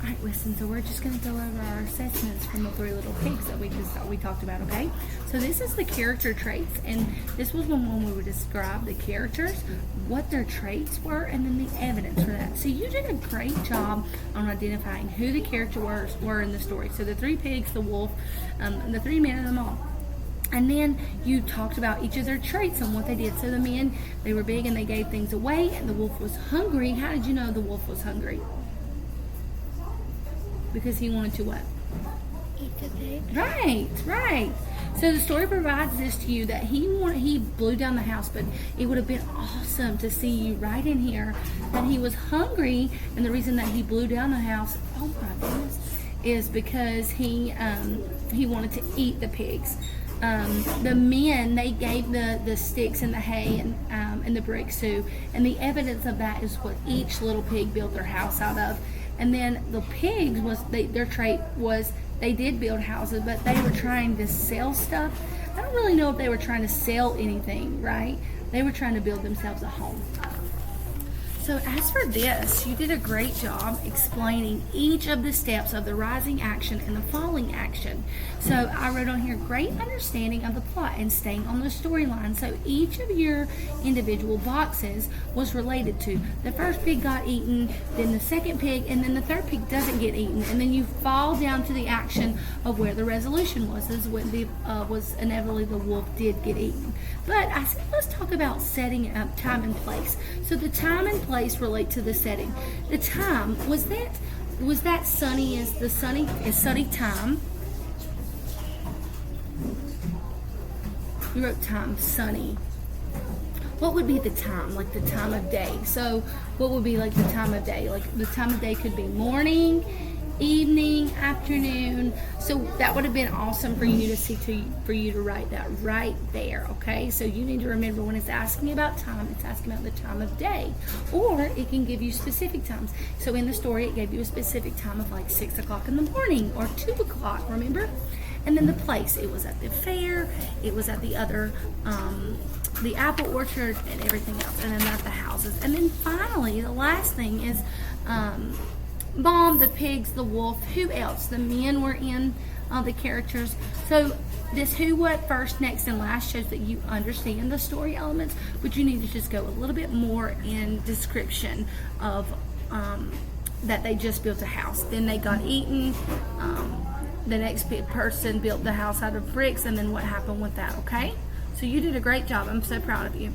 All right, listen, so we're just going to go over our assessments from the three little pigs that we talked about, okay? So this is the character traits, and this was when we would describe the characters, what their traits were, and then the evidence for that. So you did a great job on identifying who the characters were in the story. So the three pigs, the wolf, and the three men and the mom. And then you talked about each of their traits and what they did. So the men, they were big and they gave things away, and the wolf was hungry. How did you know the wolf was hungry? Because he wanted to what? Eat the pig. Right. So the story provides this to you that he blew down the house, but it would have been awesome to see you right in here that he was hungry, and the reason that he blew down the house, oh my goodness, is because he wanted to eat the pigs. The men, they gave the sticks and the hay and the bricks too, and the evidence of that is what each little pig built their house out of. And then the pigs their trait was they did build houses, but they were trying to sell stuff. I don't really know if they were trying to sell anything, right? They were trying to build themselves a home. So as for this, you did a great job explaining each of the steps of the rising action and the falling action. So I wrote on here, great understanding of the plot and staying on the storyline. So each of your individual boxes was related to the first pig got eaten, then the second pig, and then the third pig doesn't get eaten. And then you fall down to the action of where the resolution was. This is when was inevitably the wolf did get eaten. But I said, let's talk about setting up time and place. So the time and place relate to the setting. The time was that sunny is the sunny time. You wrote time, sunny. What would be the time, like the time of day? So what would be like the time of day? Like the time of day could be morning, evening, afternoon. So that would have been awesome for you to see, for you to write that right there, okay? So you need to remember when it's asking about time, it's asking about the time of day, or it can give you specific times. So in the story, it gave you a specific time of like 6 o'clock in the morning or 2 o'clock, remember? And then the place, it was at the fair, it was at the other, the apple orchard and everything else, and then at the houses. And then finally, the last thing is, Mom, the pigs, the wolf, who else? The men were in the characters. So this who, what, first, next, and last shows that you understand the story elements, but you need to just go a little bit more in description of that they just built a house. Then they got eaten. The next person built the house out of bricks, and then what happened with that, okay? So you did a great job. I'm so proud of you.